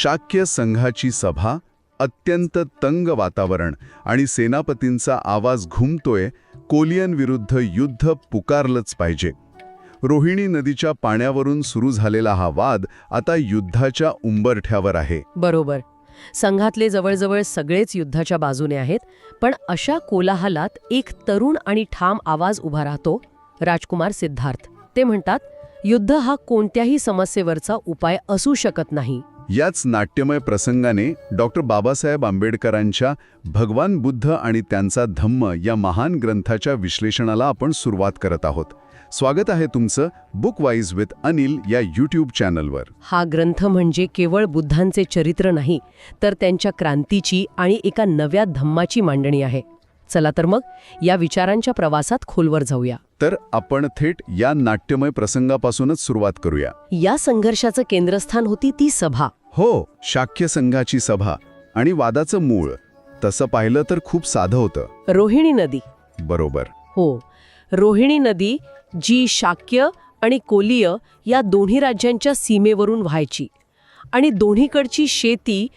शाक्य संघाची सभा, अत्यंत तंग वातावरण आणि सेनापतींचा आवाज घुमतोय, कोलियन विरुद्ध युद्ध पुकारलंच पाहिजे. रोहिणी नदीच्या पाण्यावरून सुरू झालेला हा वाद आता युद्धाच्या उंबरठ्यावर आहे. बरोबर. संघातले जवळजवळ सगळेच युद्धाच्या बाजूने आहेत, पण अशा कोलाहलात एक तरुण आणि ठाम आवाज उभा राहतो, राजकुमार सिद्धार्थ. ते म्हणतात, युद्ध हा कोणत्याही समस्येवरचा उपाय असू शकत नाही. याच नाट्यमय प्रसंगाने डॉक्टर बाबासाहेब आंबेडकरांच्या भगवान बुद्ध आणि त्यांचा धम्म या महान ग्रंथाच्या विश्लेषणाला आपण सुरुवात करत आहोत. स्वागत आहे तुमचं बुकवाईज विथ अनिल या यूट्यूब चॅनलवर. हा ग्रंथ म्हणजे केवळ बुद्धांचे चरित्र नाही, तर त्यांच्या क्रांतीची आणि एका नव्या धम्माची मांडणी आहे. चला तर मग या विचारांच्या प्रवासात खोलवर जाऊया. तर आपण थेट या नाट्यमय प्रसंगापासूनच सुरुवात करूया. या संघर्षाचं केंद्रस्थान होती ती सभा. हो, शाक्य संघाची सभा. आणि वादाचं मूळ तसं पाहिलं तर खूप साधं होतं. रोहिणी नदी. बरोबर. हो, रोहिणी नदी जी शाक्य आणि कोलीय या दोन्ही राज्यांच्या सीमेवरून व्हायची आणि दोन्हीकडची शेती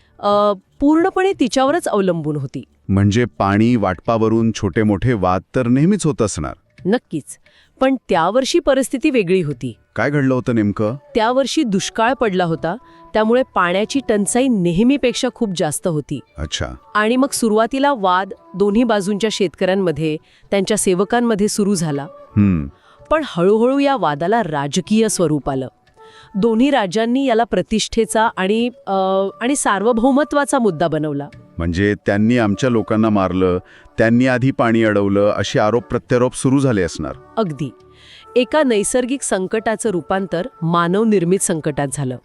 पूर्णपणे तिच्यावरच अवलंबून होती. म्हणजे पाणी वाटपावरून छोटे मोठे वाद तर नेहमीच होत असणार. नक्कीच. पण त्यावर्षी परिस्थिती वेगळी होती. काय घडलं होतं नेमकं? त्यावर्षी दुष्काळ पडला होता, त्यामुळे पाण्याची टंचाई नेहमीपेक्षा खूप जास्त होती. अच्छा. आणि मग सुरुवातीला वाद दोन्ही बाजूंच्या शेतकऱ्यांमध्ये, त्यांच्या सेवकांमध्ये सुरू झाला. पण हळूहळू या वादाला राजकीय स्वरूप आलं. दोन्ही राज्यांनी याला प्रतिष्ठेचा आणि सार्वभौमत्वाचा मुद्दा बनवला. म्हणजे त्यांनी आमच्या लोकांना मारलं, त्यांनी आधी पाणी अडवलं, असे आरोप प्रत्यारोप सुरू झाले असणार. अगदी. एका नैसर्गिक संकटाचं रूपांतर मानवनिर्मित संकटात झालं.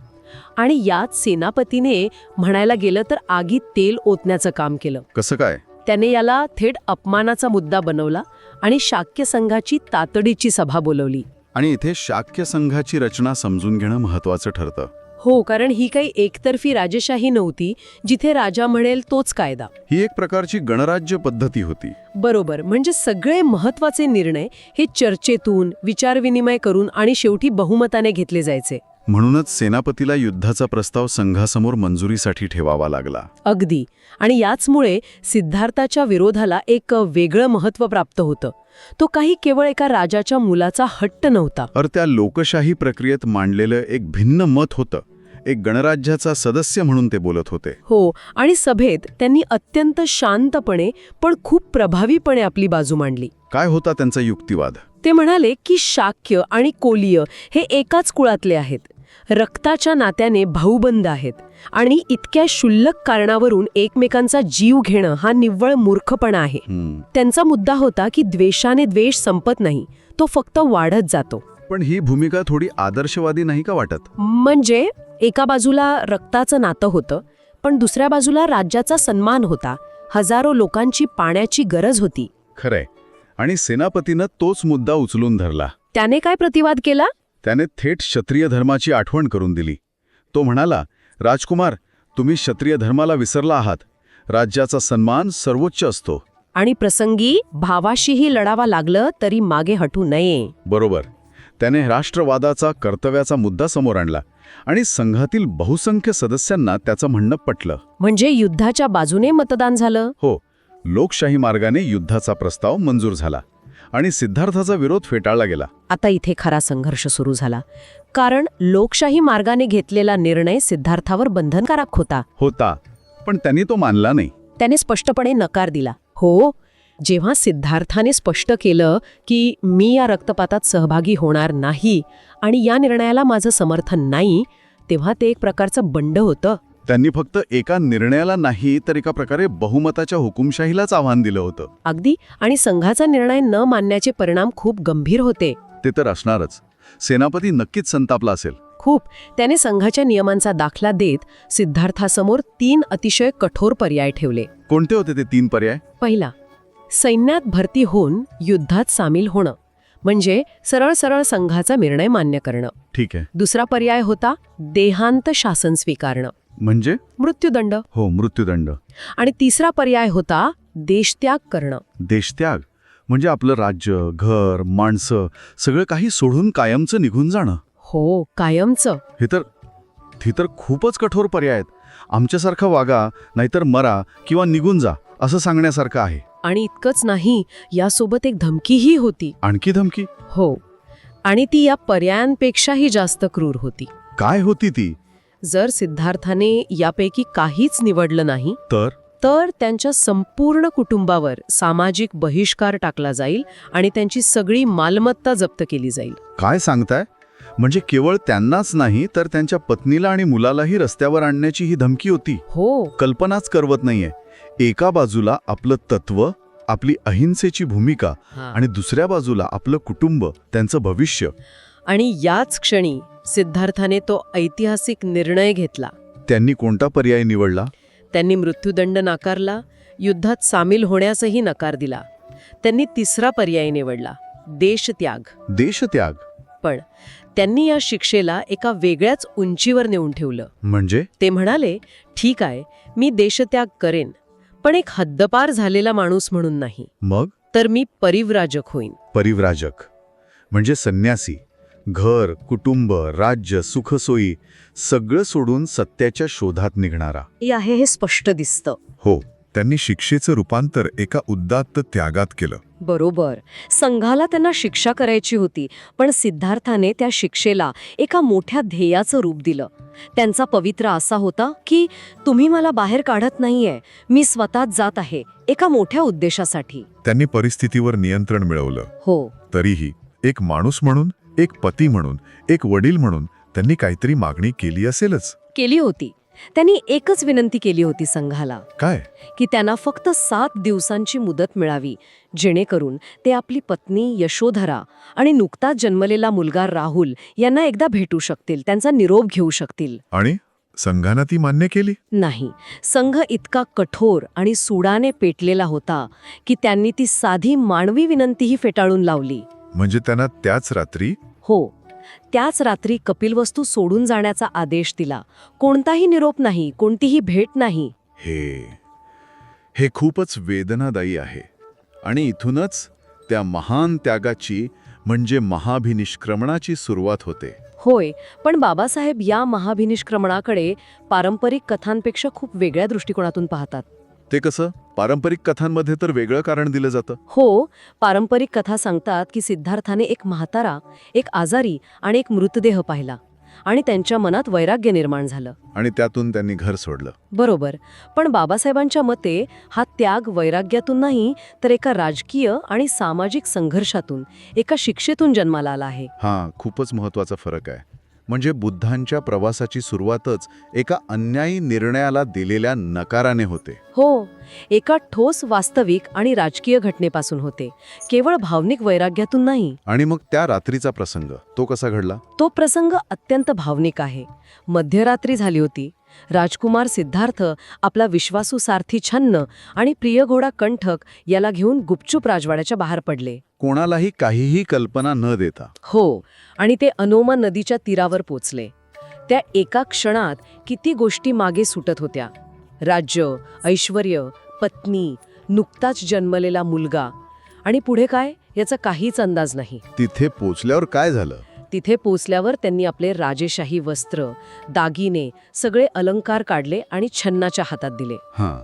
आणि यात सेनापतीने म्हणायला गेलं तर आगीत तेल ओतण्याचं काम केलं. कसं काय? त्याने याला थेट अपमानाचा मुद्दा बनवला आणि शाक्य संघाची तातडीची सभा बोलवली. आणि इथे शाक्य संघाची रचना समजून घेणं महत्वाचं ठरतं. हो, कारण ही काही एकतर्फी राजेशाही नव्हती, जिथे राजा म्हणेल तोच कायदा. ही एक प्रकारची गणराज्य पद्धती होती. बरोबर. म्हणजे सगळे महत्वाचे निर्णय हे चर्चेतून, विचारविनिमय करून आणि शेवटी बहुमताने घेतले जायचे. म्हणूनच सेनापतीला युद्धाचा प्रस्ताव संघासमोर मंजुरीसाठी ठेवावा लागला. अगदी. आणि याचमुळे सिद्धार्थाच्या विरोधाला एक वेगळं महत्त्व प्राप्त होतं. तो काही केवळ एका राजाच्या मुलाचा हट्ट नव्हता. त्या लोकशाही प्रक्रियेत मांडलेलं एक भिन्न मत होतं. एक गणराज्याचा सदस्य म्हणून ते बोलत होते. हो, आणि सभेत त्यांनी अत्यंत शांतपणे पण खूप प्रभावीपणे आपली बाजू मांडली. काय होता त्यांचा युक्तिवाद? ते म्हणाले की शाक्य आणि कोलीय हे एकाच कुळातले आहेत, रक्ताच्या नात्याने भाऊबंद आहेत आणि इतक्या क्षुल्लक कारणावरून एकमेकांचा जीव घेणं हा निव्वळ मूर्खपणा आहे. त्यांचा मुद्दा होता की द्वेषाने द्वेष संपत नाही, तो फक्त वाढत जातो. पण ही भूमिका थोडी आदर्शवादी नाही का वाटत? म्हणजे एका बाजूला रक्ताचं नातं होतं, पण दुसऱ्या बाजूला राज्याचा सन्मान होता, हजारो लोकांची पाण्याची गरज होती. खरंय. आणि सेनापतीनं तोच मुद्दा उचलून धरला. त्याने काय प्रतिवाद केला? त्याने थेट क्षत्रिय धर्माची आठवण करून दिली. तो म्हणाला, राजकुमार, तुम्ही क्षत्रिय धर्माला विसरला आहात. राज्याचा सन्मान सर्वोच्च असतो. आणि प्रसंगी भावाशीही लढावा लागलं तरी मागे हटू नये. बरोबर. त्याने राष्ट्रवादाचा, कर्तव्याचा मुद्दा समोर आणला आणि संघातील बहुसंख्य सदस्यांना त्याचं म्हणणं पटलं. म्हणजे युद्धाच्या बाजूने मतदान झालं. हो, लोकशाही मार्गाने युद्धाचा प्रस्ताव मंजूर झाला आणि सिद्धार्थाचा विरोध फेटाळला गेला. आता इथे खरा संघर्ष सुरू झाला, कारण लोकशाही मार्गाने घेतलेला निर्णय सिद्धार्थावर बंधनकारक होता. पण त्यांनी तो मानला नाही. त्याने स्पष्टपणे नकार दिला. हो, जेव्हा सिद्धार्थाने स्पष्ट केलं की मी या रक्तपातात सहभागी होणार नाही आणि या निर्णयाला माझं समर्थन नाही, तेव्हा ते एक प्रकारचं बंड होतं. त्यांनी फक्त एका निर्णयाला नाही तर एका प्रकारे बहुमताच्या हुकुमशाहीलाच आव्हान दिलं होतं. अगदी. आणि संघाचा निर्णय न मानण्याचे परिणाम खूप गंभीर होते. ते तर असणारच. सेनापती नक्कीच संतापला असेल. खूप. त्याने संघाच्या नियमांचा दाखला देत सिद्धार्थासमोर 3 अतिशय कठोर पर्याय ठेवले. कोणते होते ते 3 पर्याय? पहिला, सैन्यात भरती होऊन युद्धात सामील होणं, म्हणजे सरळ सरळ संघाचा निर्णय मान्य करणं. ठीक आहे. दुसरा पर्याय होता देहांत शासन स्वीकारणं, म्हणजे मृत्यूदंड. हो, मृत्यूदंड. आणि तिसरा पर्याय होता देशत्याग करणं. देशत्याग म्हणजे आपलं राज्य, घर, माणसं सगळं काही सोडून कायमचं निघून जाणं. हो, कायमचं. हे तर ही तर खूपच कठोर पर्याय आहेत. आमच्यासारखं वागा, नाहीतर मरा किंवा निघून जा असं सांगण्यासारखं आहे. आणि इतकंच नाही, यासोबत एक धमकीही होती. आणखी धमकी? हो, आणि ती या पर्यायांपेक्षाही जास्त क्रूर होती. काय होती ती? जर सिद्धार्थाने यापैकी काहीच निवडलं नाही तर त्यांच्या संपूर्ण कुटुंबावर सामाजिक बहिष्कार टाकला जाईल आणि त्यांची सगळी मालमत्ता जप्त केली जाईल. काय सांगताय? म्हणजे केवळ त्यांनाच नाही तर त्यांच्या पत्नीला आणि मुलालाही रस्त्यावर आणण्याची ही धमकी होती. हो, कल्पनाच करवत नाहीये. एका बाजूला आपलं तत्व, आपली अहिंसेची भूमिका, आणि दुसऱ्या बाजूला आपलं कुटुंब, त्यांचं भविष्य. आणि याच क्षणी सिद्धार्थाने तो ऐतिहासिक निर्णय घेतला. त्यांनी कोणता पर्याय निवडला? त्यांनी मृत्यूदंड नाकारला, युद्धात सामील होण्यासही नकार दिला. त्यांनी तिसरा पर्याय निवडला, देशत्याग. देशत्याग? पण त्यांनी या शिक्षेला एका वेगळ्याच उंचीवर नेऊन ठेवलं. म्हणजे? ते म्हणाले, ठीक आहे, मी देशत्याग करेन, पण एक हद्दपार झालेला माणूस म्हणून नाही. मग? तर मी परिव्राजक होईन. परिव्राजक म्हणजे संन्यासी. घर, कुटुंब, राज्य, सुखसोयी सगळं सोडून सत्याच्या शोधात निघणारा. हे स्पष्ट दिसतं. हो, त्यांनी शिक्षेचं रूपांतर एका उदात्त त्यागात केलं. बरोबर. संघाला त्यांना शिक्षा करायची होती, पण सिद्धार्थाने त्या शिक्षेला एका मोठ्या ध्येयाचं रूप दिलं. त्यांचा पवित्र असा होता की तुम्ही मला बाहेर काढत नाहीये, मी स्वतःच जात आहे एका मोठ्या उद्देशासाठी. त्यांनी परिस्थितीवर नियंत्रण मिळवलं. हो, तरीही एक माणूस म्हणून, एक पती म्हणून, एक वडील म्हणून त्यांनी काहीतरी मागणी केली असेलच. केली होती. त्यांनी एकच विनंती केली होती संघाला, काय? की त्यांना फक्त 7 दिवसांची मुदत मिळावी, जेणेकरून ते आपली पत्नी यशोधरा आणि नुकताच जन्मलेला मुलगा राहुल यांना एकदा भेटू शकतील, त्यांचा निरोप घेऊ शकतील. आणि संघानं ती मान्य केली? नाही. संघ इतका कठोर आणि सुडाने पेटलेला होता की त्यांनी ती साधी मानवी विनंतीही फेटाळून लावली. म्हणजे त्यांना त्याच रात्री? हो, त्याच रात्री कपिलवस्तू सोडून जाण्याचा आदेश दिला. कोणताही निरोप नाही, कोणतीही भेट नाही. हे खूपच वेदनादायी आहे. आणि इथूनच त्या महान त्यागाची म्हणजे महाभिनिष्क्रमणाची सुरुवात होते. होय, पण बाबासाहेब या महाभिनिष्क्रमणाकडे पारंपरिक कथांपेक्षा खूप वेगळ्या दृष्टिकोनातून पाहतात. ते कसं? पारंपरिक कथांमध्ये तर वेगळं कारण दिलं जातं. हो, पारंपरिक कथा सांगतात की सिद्धार्थाने एक म्हातारा, एक आजारी आणि एक मृतदेह पाहिला आणि त्यांच्या मनात वैराग्य निर्माण झालं. आणि त्यातून त्यांनी घर सोडलं. बरोबर. पण बाबासाहेबांच्या मते हा त्याग वैराग्यातून नाही, तर एका राजकीय आणि सामाजिक संघर्षातून, एका शिक्षेतून जन्माला आला आहे. हां, खूपच महत्वाचा फरक आहे. म्हणजे बुद्धांच्या प्रवासाची सुरुवातच एका अन्यायी निर्णयाला दिलेल्या नकाराने होते. हो, एका ठोस वास्तविक आणि राजकीय घटनेपासून होते, केवळ भावनिक वैराग्यातून नाही. आणि मग त्या रात्रीचा प्रसंग, तो कसा घडला? तो प्रसंग अत्यंत भावनिक आहे. मध्यरात्री झाली होती. राजकुमार सिद्धार्थ आपला विश्वासू सारथी छन्न आणि प्रिय घोडा कंठक याला घेऊन गुपचूप राजवाड्याच्या बाहेर पडले. कोणालाही काहीही कल्पना न देता. हो, आणि ते अनोमा नदीच्या तीरावर पोचले. त्या एका क्षणात किती गोष्टी मागे सुटत होत्या. राज्य, ऐश्वर्य, पत्नी, नुकताच जन्मलेला मुलगा, आणि पुढे काय याचा काहीच अंदाज नाही. तिथे पोचल्यावर काय झालं? तिथे पोचल्यावर त्यांनी आपले राजेशाही वस्त्र, दागिने, सगळे अलंकार काढले आणि छन्नाच्या हातात दिले. हां.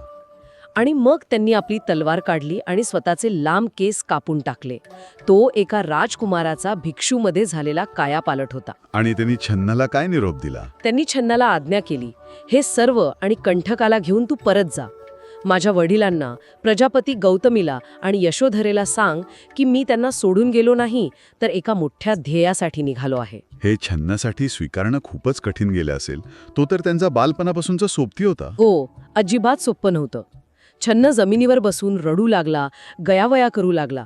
आणि मग त्यांनी आपली तलवार काढली आणि स्वतःचे लांब केस कापून टाकले. तो एका राजकुमाराचा भिक्षूमध्ये झालेला कायापालट होता. आणि त्यांनी छन्नाला काय निरोप दिला? त्यांनी छन्नाला आज्ञा केली, हे सर्व आणि कंठकाला घेऊन तू परत जा. माझ्या वडिलांना, प्रजापती गौतमीला आणि यशोधरेला सांग की मी त्यांना सोडून गेलो नाही, तर एका मोठ्या ध्येयासाठी निघालो आहे. हे छन्नासाठी स्वीकारणं खूपच कठीण गेलं असेल. तो तर त्यांचा बालपणापासूनचा सोबती होता. हो, अजिबात सोपं नव्हतं. छन्न जमिनीवर बसून रडू लागला, गयावया करू लागला.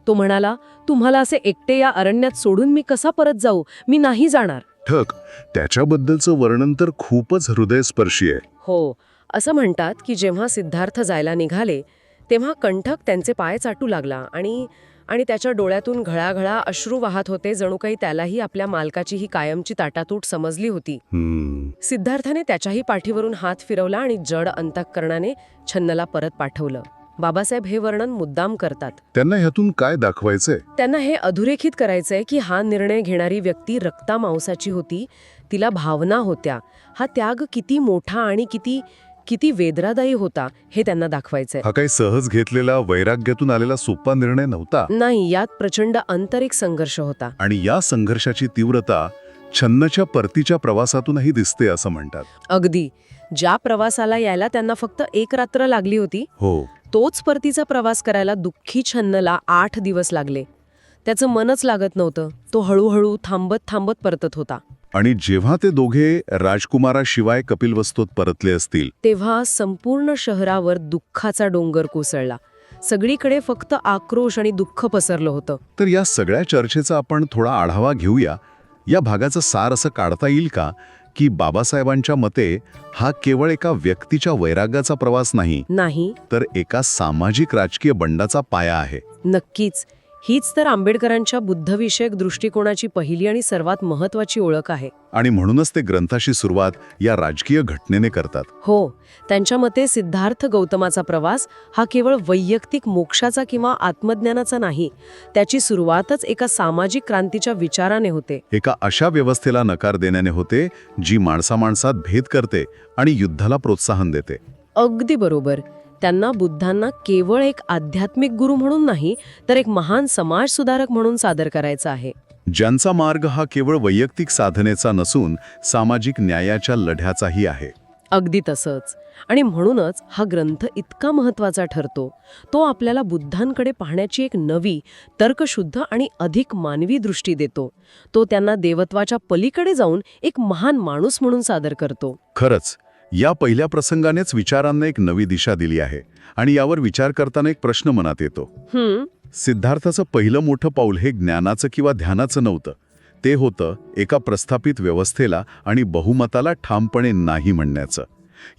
तो म्हणाला, तुम्हाला असे एकटे या अरण्यात सोडून मी कसा परत जाऊ? मी नाही जाणार. ठक, त्याच्याबद्दलचं वर्णन तर खूपच हृदयस्पर्शी आहे. हो, असं म्हणतात की जेव्हा सिद्धार्थ जायला निघाले तेव्हा कंठक त्यांचे पाय चाटू लागला आणि त्याच्या डोळ्यातून घळाघळा अश्रू वाहत होते, जणू काही त्यालाही आपल्या मालकाची ही कायमची ताटातूट समजली होती. सिद्धार्थाने त्याच्याही पाठीवरून हात फिरवला आणि जड अंतःकरणाने छन्नला परत पाठवलं. बाबासाहेब हे वर्णन मुद्दाम करतात. त्यांना ह्यातून काय दाखवायचंय? त्यांना हे अधोरेखित करायचंय की हा निर्णय घेणारी व्यक्ती रक्ता मांसाची होती, तिला भावना होत्या. हा त्याग किती मोठा आणि किती किती वेदनादायी होता हे त्यांना दाखवायचंय. हा काही सहज घेतलेला वैराग्यातून आलेला सोपा निर्णय नव्हता. नाही, यात प्रचंड आंतरिक संघर्ष होता. आणि या संघर्षाची तीव्रता छन्नच्या परतीच्या प्रवासातूनही दिसते असं म्हणतात. अगदी. ज्या प्रवासाला यायला त्यांना फक्त 1 रात्र लागली होती, हो, तोच परतीचा प्रवास करायला दुःखी छन्नला 8 दिवस लागले. त्याचं मनच लागत नव्हतं. तो हळूहळू थांबत थांबत परतत होता. आणि जेव्हा ते दोघे राजकुमाराशिवाय कपिलवस्तूत परतले असतील तेव्हा संपूर्ण शहरावर दुःखाचा डोंगर कोसळला. सगळीकडे फक्त आक्रोश आणि दुःख पसरलं होतं. तर या सगळ्या चर्चेचा आपण थोडा आढावा घेऊया. या भागाचं सार असं काढता येईल का की बाबासाहेबांच्या मते हा केवळ एका व्यक्तीच्या वैराग्याचा प्रवास नाही, तर एका सामाजिक राजकीय बंडाचा पाया आहे. नक्कीच. हीच तर आंबेडकरांच्या बुद्धविषयक दृष्टिकोनाची पहिली आणि सर्वात महत्वाची ओळख आहे. आणि म्हणूनच ते ग्रंथाशी सुरुवात या राजकीय घटनेने करतात. हो, त्यांच्या मते सिद्धार्थ गौतमाचा प्रवास हा केवळ वैयक्तिक मोक्षाचा किंवा आत्मज्ञानाचा नाही, त्याची सुरुवातच एका सामाजिक क्रांतीच्या विचाराने होते. एका अशा व्यवस्थेला नकार देण्याने होते जी माणसामाणसात भेद करते आणि युद्धाला प्रोत्साहन देते. अगदी बरोबर. त्यांना बुद्धांना केवळ एक आध्यात्मिक गुरु म्हणून नाही, तर एक महान समाज सुधारक म्हणून सादर करायचा आहे. ज्यांचा मार्ग हा केवळ वैयक्तिक साधनेचा नसून सामाजिक न्यायाच्या लढ्याचाही आहे. अगदी तसंच. आणि म्हणूनच हा ग्रंथ इतका महत्वाचा ठरतो. तो आपल्याला बुद्धांकडे पाहण्याची एक नवी, तर्कशुद्ध आणि अधिक मानवी दृष्टी देतो. तो त्यांना देवत्वाच्या पलीकडे जाऊन एक महान माणूस म्हणून सादर करतो. खरंच या पहिल्या प्रसंगानेच विचारांना एक नवी दिशा दिली आहे. आणि यावर विचार करताना एक प्रश्न मनात येतो. सिद्धार्थाचं पहिलं मोठं पाऊल हे ज्ञानाचं किंवा ध्यानाचं नव्हतं. ते होतं एका प्रस्थापित व्यवस्थेला आणि बहुमताला ठामपणे नाही म्हणण्याचं.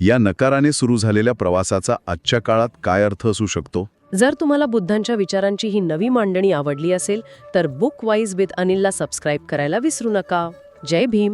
या नकाराने सुरू झालेल्या प्रवासाचा आजच्या काळात काय अर्थ असू शकतो? जर तुम्हाला बुद्धांच्या विचारांची ही नवी मांडणी आवडली असेल तर बुक वाईज विथ अनिलला सबस्क्राईब करायला विसरू नका. जय भीम.